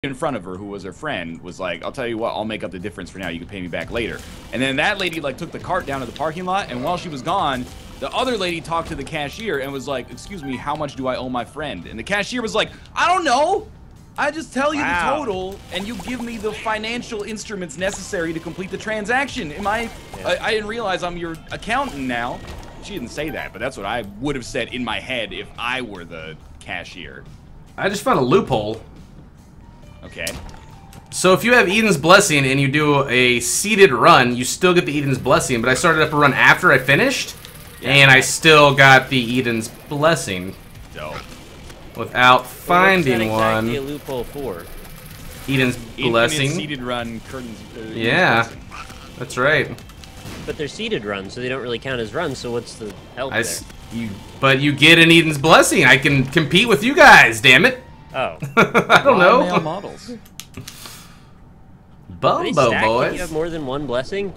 in front of her, who was her friend, was like, I'll tell you what, I'll make up the difference for now. You can pay me back later. And then that lady, like, took the cart down to the parking lot, and while she was gone, the other lady talked to the cashier and was like, excuse me, how much do I owe my friend? And the cashier was like, I don't know. I just tell you the total, and you give me the financial instruments necessary to complete the transaction. I didn't realize I'm your accountant now. She didn't say that, but that's what I would have said in my head if I were the cashier. I just found a loophole. Okay. So if you have Eden's Blessing and you do a seeded run, you still get the Eden's Blessing, but I started up a run after I finished, and I still got the Eden's Blessing. Dope. Without finding one. Exactly a loophole for? Eden's Blessing. Seeded run, curtains. Yeah, that's right. But they're seeded runs, so they don't really count as runs, so what's the help there? But you get an Eden's Blessing. I can compete with you guys, damn it. Oh. I don't know. Male models. Bumbo boys. You have more than one blessing?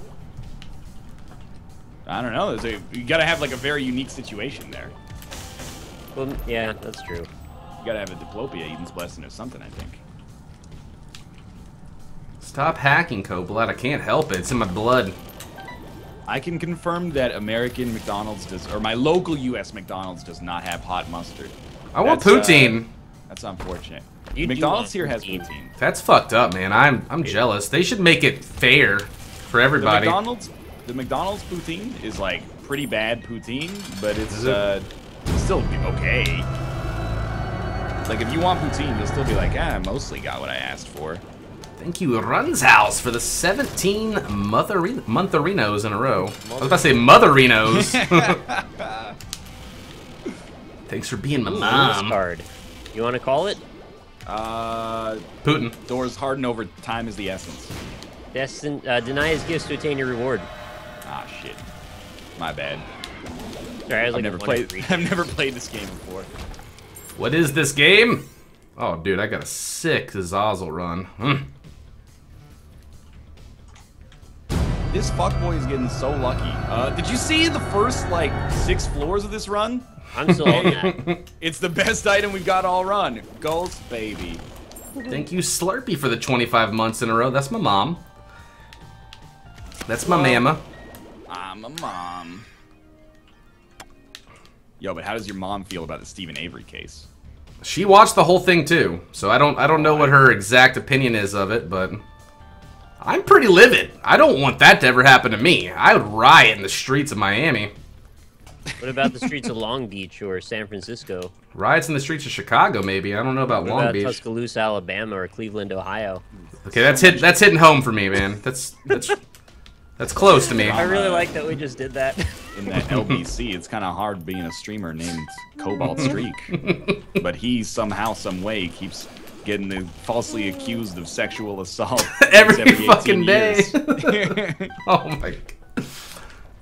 I don't know. You gotta have like a very unique situation there. Well, yeah, that's true. You gotta have a diplopia, Eden's Blessing, or something, I think. Stop hacking, Cobalt. I can't help it. It's in my blood. I can confirm that American McDonald's does, or my local U.S. McDonald's does not have hot mustard. I want poutine. That's unfortunate. You McDonald's here has poutine. That's fucked up, man. I'm jealous. They should make it fair for everybody. The McDonald's poutine is like pretty bad poutine, but it's still okay. Like if you want poutine, you'll still be like, I mostly got what I asked for. Thank you, Run's House, for the 17 montherinos in a row. I was about to say motherinos. Thanks for being my mom. Card. You want to call it? Putin. Doors harden over time is the essence. Deny his gifts to attain your reward. Ah, shit. My bad. Sorry, I was I've never played this game before. What is this game? Oh, dude, I got a sick Zazzle run. This fuckboy is getting so lucky. Did you see the first, like, 6 floors of this run? I'm still on that. It's the best item we've got all run. Ghost baby. Thank you, Slurpee, for the 25 months in a row. That's my mom. That's my mama. I'm a mom. Yo, but how does your mom feel about the Steven Avery case? She watched the whole thing too, so I don't know what her exact opinion is of it, but I'm pretty livid. I don't want that to ever happen to me. I would riot in the streets of Miami. What about the streets of Long Beach or San Francisco? Riots in the streets of Chicago, maybe. I don't know about Long Beach. Tuscaloosa, Alabama, or Cleveland, Ohio? Okay, that's hitting home for me, man. That's close to me. I really like that we just did that. In that LBC, it's kind of hard being a streamer named Cobalt Streak. But he somehow, some way, keeps getting falsely accused of sexual assault every fucking day. Oh my god.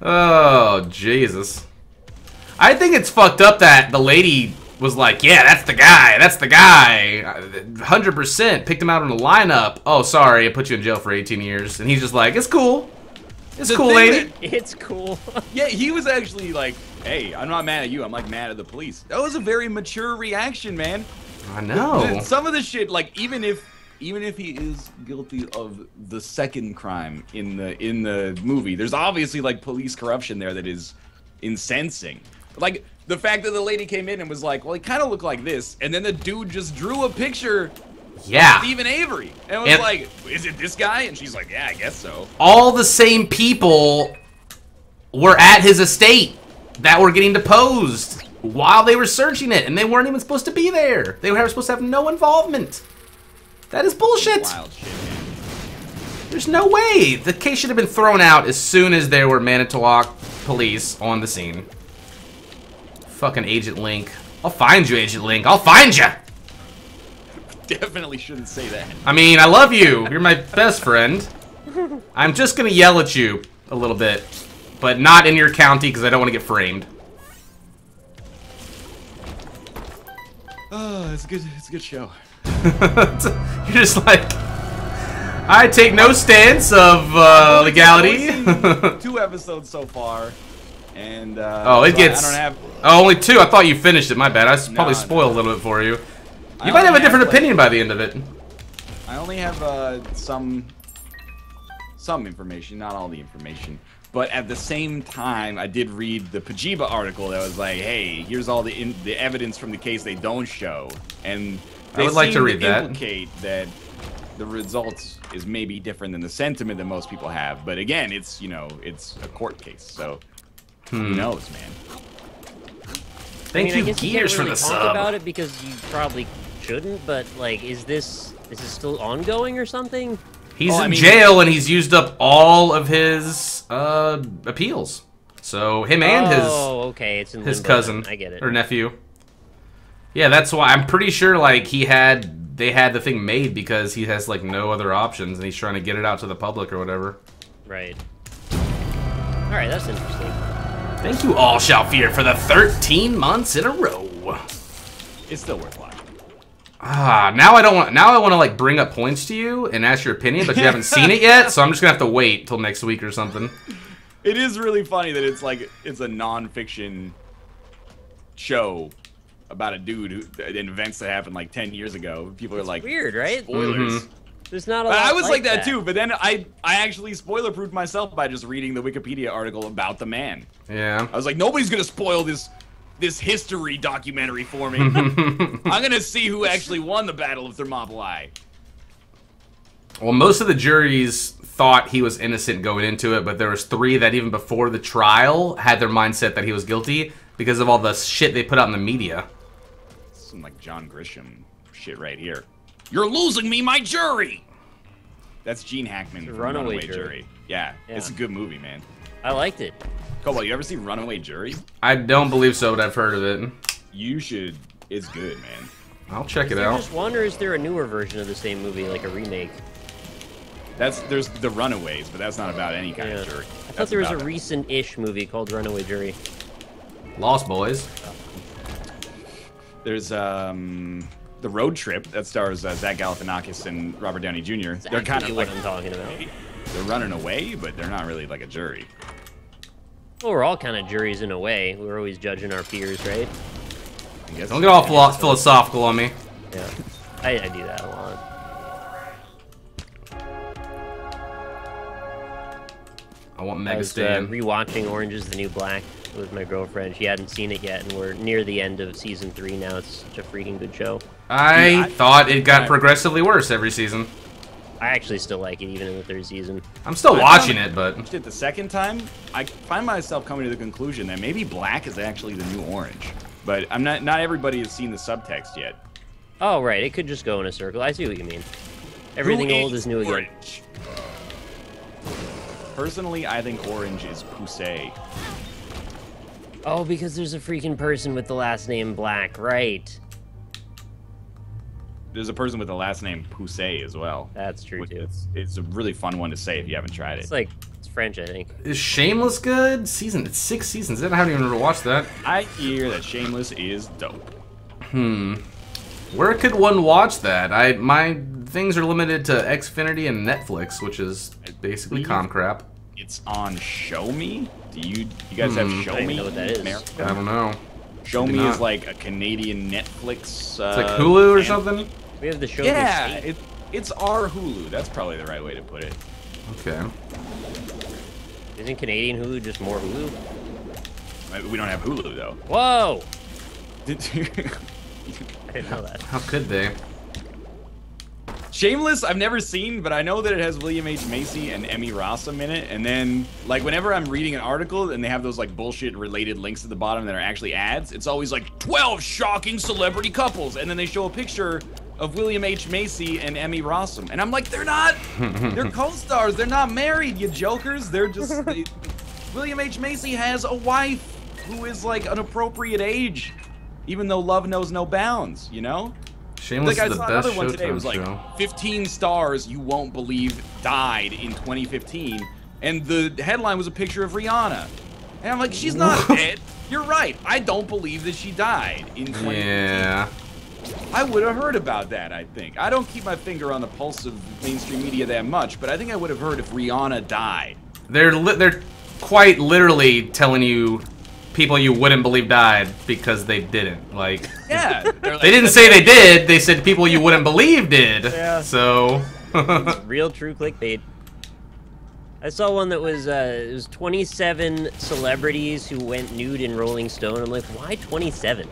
Oh, Jesus. I think it's fucked up that the lady was like, yeah, that's the guy, 100%, picked him out in the lineup. Oh, sorry, I put you in jail for 18 years. And he's just like, it's cool. It's cool, lady. It's cool. Yeah, he was actually like, hey, I'm not mad at you, I'm like mad at the police. That was a very mature reaction, man. I know. Some of the shit, like, even if he is guilty of the second crime in the movie, there's obviously like police corruption there that is incensing. Like the fact that the lady came in and was like, well, he kind of looked like this, and then the dude just drew a picture of Steven Avery and was like, is it this guy? And she's like, yeah, I guess so. All the same people were at his estate that were getting deposed while they were searching it, and they weren't even supposed to be there. They were supposed to have no involvement. That is bullshit. Wild shit, man. There's no way. The case should have been thrown out as soon as there were Manitowoc police on the scene. Fucking Agent Link. I'll find you, Agent Link. I'll find you. Definitely shouldn't say that. I mean, I love you. You're my best friend. I'm just gonna yell at you a little bit, but not in your county because I don't want to get framed. Oh, it's a good show. You're just like, I take no stance of legality. I've only seen 2 episodes so far, and oh, it gets. I don't have. Oh, only 2. I thought you finished it. My bad. I probably spoiled a little bit for you. You might have a different opinion by the end of it. I only have some information, not all the information. But at the same time, I did read the Pajiba article that was like, hey, here's all the evidence from the case they don't show. And they I would like to read that. Implicate that the results is maybe different than the sentiment that most people have. But again, it's, you know, it's a court case, so who knows, man. Thank you, Gears, for the talk sub. About it because you probably shouldn't, but like, is this still ongoing or something? He's in jail and he's used up all of his appeals. So him and it's in his limbo cousin, then. I get it. or nephew. Yeah, that's why I'm pretty sure like they had the thing made because he has like no other options and he's trying to get it out to the public or whatever. Right. All right, that's interesting. Thank you all, Shall Fear, for the 13 months in a row. It's still worth watching. Now I want to like bring up points to you and ask your opinion, but you haven't seen it yet, so I'm just gonna have to wait till next week or something. It is really funny that it's a non-fiction show about a dude who in events that happened like 10 years ago. People are like, weird, right? Spoilers. There's not a lot I was like that too, but then I actually spoiler-proofed myself by just reading the Wikipedia article about the man. Yeah. I was like, nobody's gonna spoil this history documentary for me. I'm gonna see who actually won the Battle of Thermopylae. Well, most of the juries thought he was innocent going into it, but there was 3 that even before the trial had their mindset that he was guilty because of all the shit they put out in the media. Some like John Grisham shit right here. You're losing me, my jury. That's Gene Hackman from Runaway Jury. Yeah, it's a good movie, man. I liked it. Cobalt, you ever seen Runaway Jury? I don't believe so, but I've heard of it. You should. It's good, man. I'll check it I out. just wonder, is there a newer version of the same movie, like a remake? There's The Runaways, but that's not about any kind of jury. I thought there was a recent-ish movie called Runaway Jury. Lost Boys. There's The Road Trip that stars Zach Galifianakis and Robert Downey Jr. They're kind of what like I'm talking about. They're running away, but they're not really like a jury. Well, we're all kind of juries in a way. We're always judging our peers, right? I guess Don't get all philosophical on me. Yeah, I do that a lot. I want I Mega was Stan. rewatching Orange is the New Black with my girlfriend. She hadn't seen it yet, and we're near the end of season 3 now. It's such a freaking good show. I thought it got progressively worse every season. I actually still like it, even in the 3rd season. I'm still watching it, but... The second time, I find myself coming to the conclusion that maybe black is actually the new orange. But I'm not everybody has seen the subtext yet. Oh, right. It could just go in a circle. I see what you mean. Everything old is new again. Orange? Personally, I think orange is poussé. Oh, because there's a freaking person with the last name Black, right? There's a person with the last name Poussey as well. That's true, too. It's a really fun one to say if you haven't tried it. It's French, I think. Is Shameless good? It's 6 seasons. I haven't even watched that. I hear that Shameless is dope. Where could one watch that? My things are limited to Xfinity and Netflix, which is basically com crap. It's on Show Me. Do you guys have Show Me? I don't know what that is. America? I don't know. Show Me is like a Canadian Netflix. It's like Hulu or something? We have the show. Yeah, it's our Hulu. That's probably the right way to put it. Okay. Isn't Canadian Hulu just more Hulu? We don't have Hulu though. Whoa! Did you? I didn't know that. How could they? Shameless, I've never seen, but I know that it has William H. Macy and Emmy Rossum in it. And then, like, whenever I'm reading an article and they have those, like, bullshit-related links at the bottom that are actually ads, it's always like, 12 shocking celebrity couples. And then they show a picture of William H. Macy and Emmy Rossum. And I'm like, they're not, they're co-stars. They're not married, you jokers. They're just, William H. Macy has a wife who is, like, an appropriate age, even though love knows no bounds, you know? Shameless Like, is the I saw best another one today. It Showtime was like show. 15 stars you won't believe died in 2015, and the headline was a picture of Rihanna. And I'm like, she's not dead. You're right. I don't believe that she died in 2015. Yeah. I would have heard about that, I think. I don't keep my finger on the pulse of mainstream media that much, but I think I would have heard if Rihanna died. They're quite literally telling you people you wouldn't believe died because they didn't. Like, Yeah, Like, They didn't say they did. They said people you wouldn't believe did. Yeah. So. It's real true clickbait. I saw one that was it was 27 celebrities who went nude in Rolling Stone. I'm like, why 27?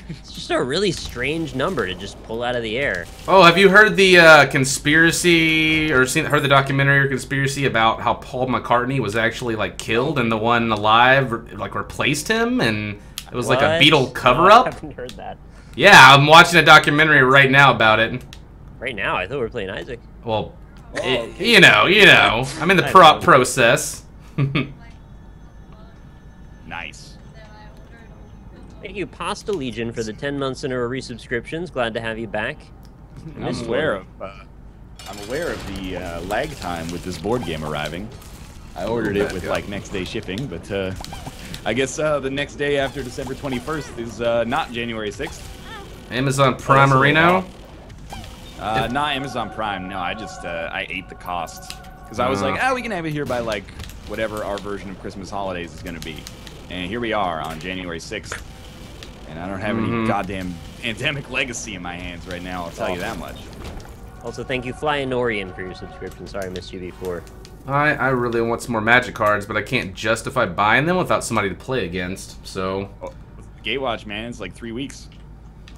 It's just a really strange number to just pull out of the air. Oh, have you heard the conspiracy or heard the documentary or conspiracy about how Paul McCartney was actually like killed and the one alive like replaced him and it was like a Beatle cover-up? I haven't heard that. Yeah, I'm watching a documentary right now about it. Right now, I thought we were playing Isaac. Well, you know, I'm in the process. Nice. Thank you, Pasta Legion, for the 10 months in a row resubscriptions. Glad to have you back. I'm aware of the lag time with this board game arriving. I ordered it with like next day shipping, but I guess the next day after December 21st is not January 6th. Amazon Prime Reno? Not Amazon Prime. No, I ate the cost because I was like, we can have it here by like whatever our version of Christmas holidays is gonna be, and here we are on January 6th, and I don't have any goddamn Pandemic Legacy in my hands right now. I'll tell you that much. Also, thank you, Flyanorian, for your subscription. Sorry I missed you before. I really want some more Magic cards, but I can't justify buying them without somebody to play against. So. Gatewatch, man, it's like 3 weeks.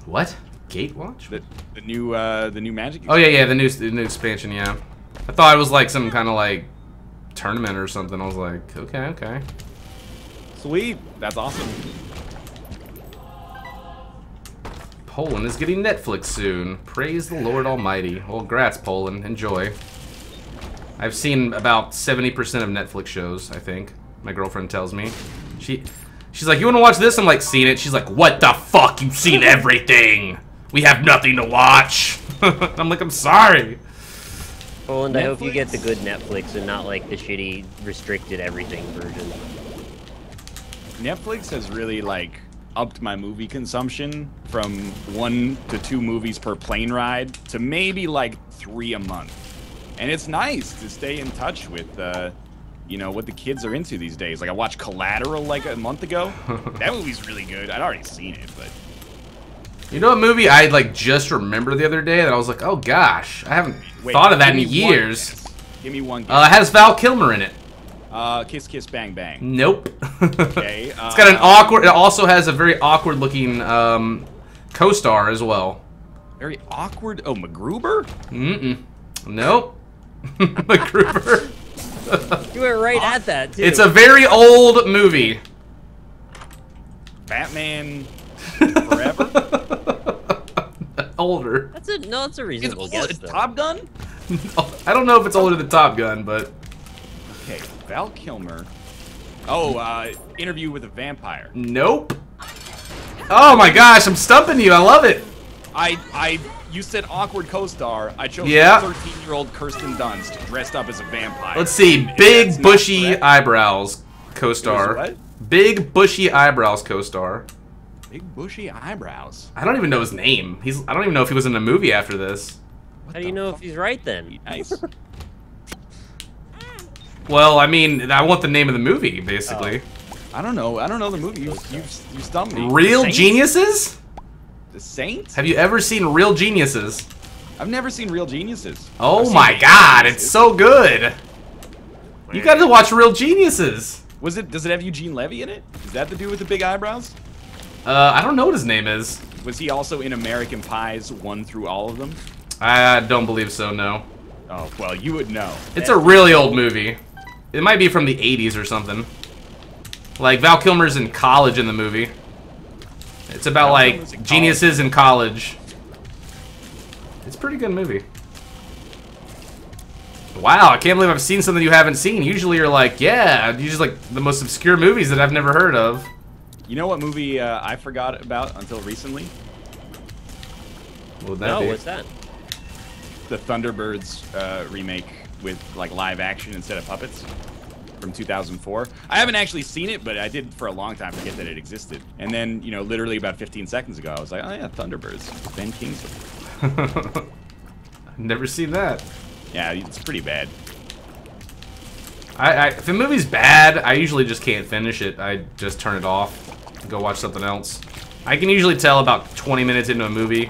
What? Gatewatch? The new Magic. Oh yeah, the new expansion. Yeah, I thought it was like some kind of like tournament or something. I was like, okay. Sweet, that's awesome. Poland is getting Netflix soon. Praise the Lord Almighty. Well, grats, Poland. Enjoy. I've seen about 70% of Netflix shows. I think my girlfriend tells me. She's like, you want to watch this? I'm like, seen it. She's like, what the fuck? You've seen everything. We have nothing to watch. I'm like, I'm sorry. Poland, I hope you get the good Netflix and not like the shitty restricted everything version. Netflix has really like upped my movie consumption from 1 to 2 movies per plane ride to maybe like 3 a month. And it's nice to stay in touch with you know, what the kids are into these days. Like I watched Collateral like a month ago. That movie's really good. I'd already seen it, but you know what movie I like just remembered the other day that I was like, oh gosh, I haven't thought of that in years. Give me one. It has Val Kilmer in it. Kiss Kiss Bang Bang. Nope. Okay. It's got an awkward. It also has a very awkward looking co-star as well. Very awkward. Oh, MacGruber? Nope. MacGruber. You were right at that too. It's a very old movie. Batman Forever? Older. That's a reasonable guess. Though. Top Gun? I don't know if it's older than Top Gun, but okay, Val Kilmer. Oh, Interview with a Vampire. Nope. Oh my gosh, I'm stumping you. I love it. You said awkward co-star. I chose 13-year-old Kirsten Dunst dressed up as a vampire. Let's see. Big bushy eyebrows co-star. What? Big bushy eyebrows co-star. Big bushy eyebrows. I don't even know his name. I don't even know if he was in a movie after this. How do you know if he's right then? Nice. Well, I mean, I want the name of the movie, basically. I don't know. I don't know the movie. You stumped me. Real Geniuses? The Saints? Have you ever seen Real Geniuses? I've never seen Real Geniuses. Oh my god, it's so good. You gotta watch Real Geniuses. Does it have Eugene Levy in it? Is that the dude with the big eyebrows? I don't know what his name is. Was he also in American Pies 1 through all of them? I don't believe so, no. Oh, well, you would know. It's a really old movie. It might be from the 80s or something. Like, Val Kilmer's in college in the movie. It's about, like, geniuses in college. It's a pretty good movie. Wow, I can't believe I've seen something you haven't seen. Usually you're like, yeah, usually like the most obscure movies that I've never heard of. You know what movie I forgot about until recently? What would that be? What's that? The Thunderbirds remake with like live action instead of puppets from 2004. I haven't actually seen it, but I did for a long time forget that it existed. And then, you know, literally about 15 seconds ago, I was like, oh yeah, Thunderbirds, Ben Kingsley. I've never seen that. Yeah, it's pretty bad. If a movie's bad, I usually just can't finish it. I just turn it off and go watch something else. I can usually tell about 20 minutes into a movie.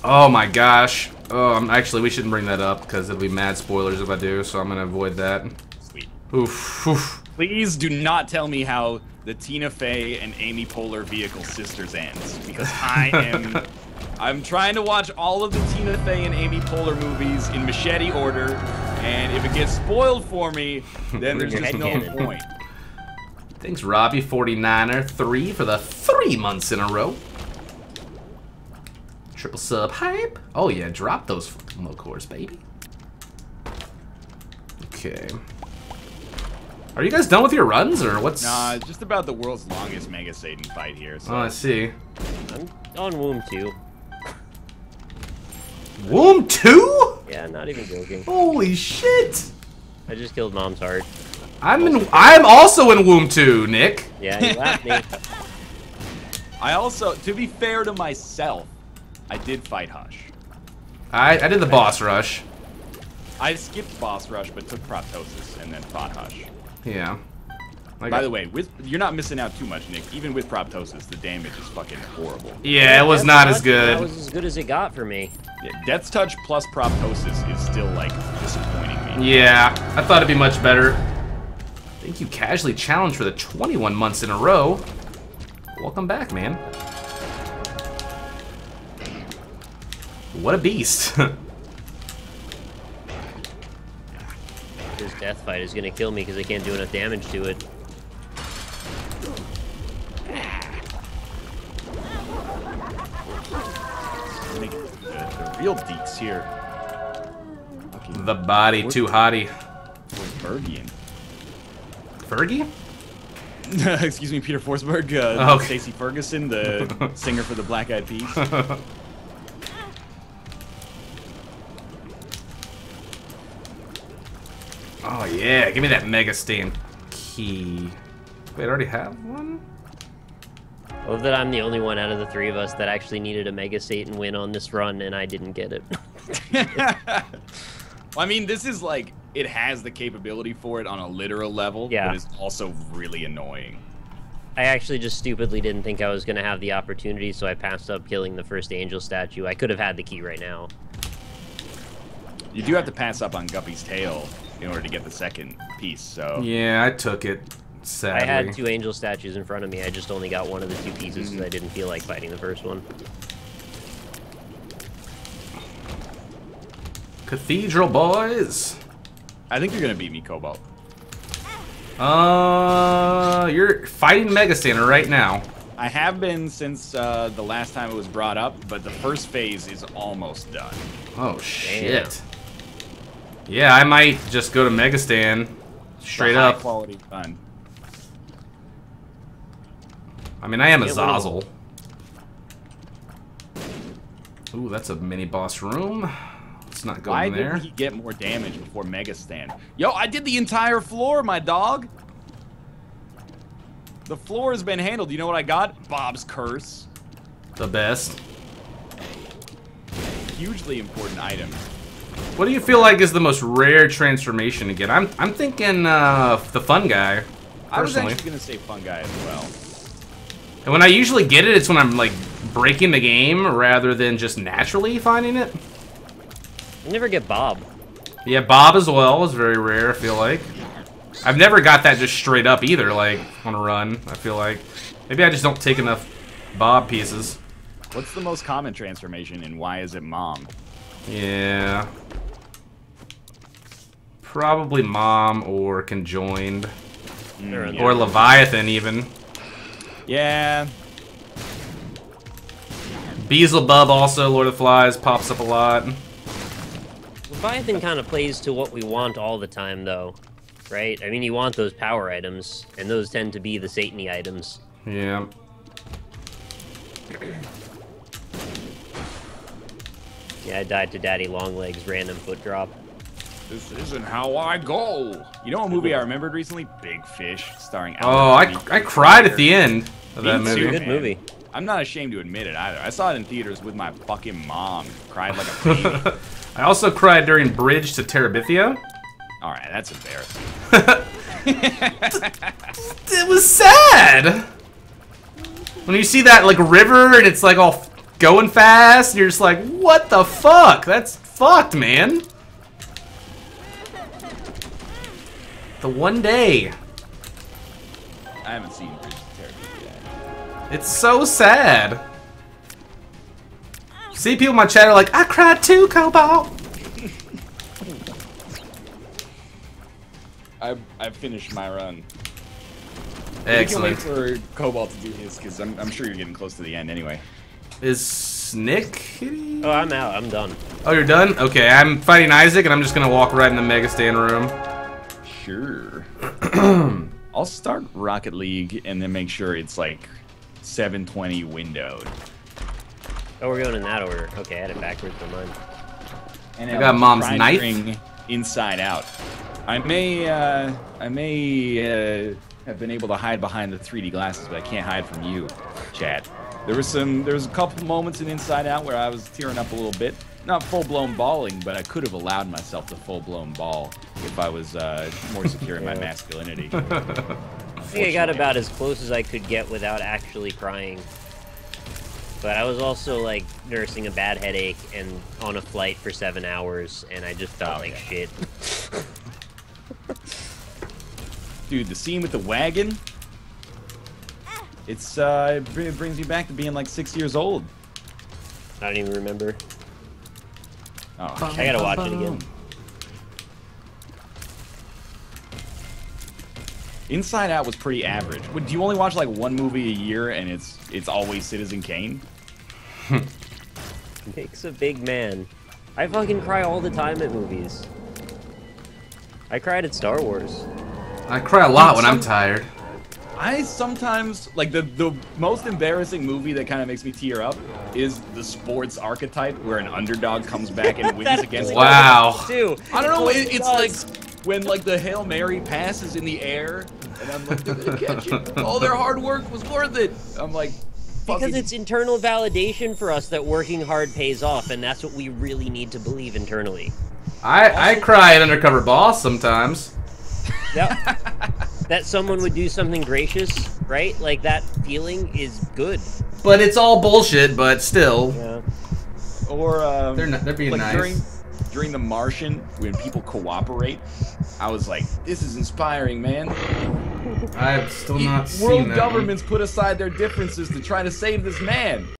Oh my gosh. Oh, actually, we shouldn't bring that up because it'll be mad spoilers if I do, so I'm gonna avoid that. Sweet. Oof, oof. Please do not tell me how the Tina Fey and Amy Poehler vehicle sisters ends, because I'm trying to watch all of the Tina Fey and Amy Poehler movies in machete order, and if it gets spoiled for me, then there's just no point. Thanks, Robbie 49er3 for the 3 months in a row. Triple sub hype. Oh yeah, drop those fucking low cores, baby. Okay. Are you guys done with your runs, or what's? Nah, it's just about the world's longest Mega Satan fight here. So. Oh, I see. I'm on Womb 2. Womb 2? Yeah, not even joking. Holy shit! I just killed Mom's heart. I'm also in Womb 2, Nick. Yeah, you laughed me. I also, to be fair to myself, I did fight Hush. I did the boss rush. I skipped boss rush, but took Proptosis and then fought Hush. Yeah. By the way, you're not missing out too much, Nick. Even with Proptosis, the damage is fucking horrible. Yeah, it was not as good. That was as good as it got for me. Yeah, Death's Touch plus Proptosis is still, like, disappointing me. Yeah, I thought it'd be much better. Thank you, Casually Challenged, for the 21 months in a row. Welcome back, man. What a beast. This death fight is gonna kill me because I can't do enough damage to it. The real deets here. The body too hottie. Where's Bergian? Fergie? Excuse me, Peter Forsberg. Okay. Stacey Ferguson, the singer for the Black Eyed Peas. Oh yeah, give me that Mega Stand key. Wait, I already have one? I love that I'm the only one out of the three of us that actually needed a Mega Satan win on this run, and I didn't get it. Well, I mean, this is like, it has the capability for it on a literal level, Yeah. but it's also really annoying. I actually just stupidly didn't think I was going to have the opportunity, so I passed up killing the first angel statue. I could have had the key right now. You do have to pass up on Guppy's tail in order to get the second piece, so... Yeah, I took it, sadly. I had 2 angel statues in front of me. I just only got one of the 2 pieces because I didn't feel like fighting the first one. Cathedral boys. I think you're gonna beat me, Cobalt. You're fighting Mega Stander right now. I have been since the last time it was brought up, but the first phase is almost done. Oh shit. Yeah, I might just go to Mega Stand straight High up. quality fun. I mean, I am a Yeah, Zazzle. Ooh, that's a mini boss room. Let's not go Why in there. didn't he get more damage before Mega Stand? Yo, I did the entire floor, my dog. The floor has been handled. You know what I got? Bob's Curse. The best. Hugely important item. What do you feel like is the most rare transformation to get? I'm thinking the fun guy. I was Personally. actually gonna say Fun Guy as well. And when I usually get it, it's when I'm like breaking the game rather than just naturally finding it. I never get Bob. Yeah, Bob as well is very rare, I feel like. I've never got that just straight up either, like, on a run, I feel like. Maybe I just don't take enough Bob pieces. What's the most common transformation and why is it Mom? Yeah. Probably Mom or Conjoined. Yeah. Or Leviathan, even. Yeah. Beelzebub also, Lord of the Flies, pops up a lot. Leviathan kind of plays to what we want all the time, though. Right? I mean, you want those power items, and those tend to be the Satan-y items. Yeah. Yeah, I died to Daddy Longlegs, random foot drop. This isn't how I go. You know a movie I remembered recently? Big Fish, starring Oh, I cried at the end of that Me too, movie. Good movie. I'm not ashamed to admit it either. I saw it in theaters with my fucking mom. Cried like a baby. I also cried during Bridge to Terabithia. All right, that's embarrassing. It was sad. When you see that, like, river, and it's, like, all going fast, and you're just like, what the fuck? That's fucked, man. The one day. I haven't seen Bridge to Terabithia yet. It's so sad. See people in my chat are like, I cried too, Cobalt. I've finished my run. Excellent. We can wait for Cobalt to do his, because I'm sure you're getting close to the end anyway. Is Nick hitting? Oh, I'm out. I'm done. Oh, you're done? Okay, I'm fighting Isaac, and I'm just gonna walk right in the Mega Stand room. Sure. I'll start Rocket League and then make sure it's like 720 windowed. Oh, we're going in that order. Okay, I had it backwards for mine. And I got Mom's knife. Inside Out. I may have been able to hide behind the 3D glasses, but I can't hide from you, Chad. There was a couple moments in Inside Out where I was tearing up a little bit. Not full-blown bawling, but I could have allowed myself to full-blown bawl if I was more secure in my masculinity. I think I got about as close as I could get without actually crying. But I was also, like, nursing a bad headache and on a flight for 7 hours, and I just felt like shit. Dude, the scene with the wagon, it brings me back to being like 6 years old. I don't even remember. Oh, I gotta watch it again. Inside Out was pretty average. Do you only watch like one movie a year and it's always Citizen Kane? Makes a big man. I fucking cry all the time at movies. I cried at Star Wars. I cry a lot when I'm tired. I sometimes, like, the most embarrassing movie that kind of makes me tear up is the sports archetype where an underdog comes back and wins against... Wow. Too. I don't know, it's like when, like, the Hail Mary pass is in the air, and I'm like, they're gonna catch it. All their hard work was worth it. I'm like, because it's internal validation for us that working hard pays off, and that's what we really need to believe internally. I cry at Undercover Boss sometimes. Yep. That someone would do something gracious, right? Like, that feeling is good. But it's all bullshit, but still. Yeah. Or, they're being like nice. During The Martian, when people cooperate, I was like, this is inspiring, man. I've still not seen World that governments put aside their differences to try to save this man.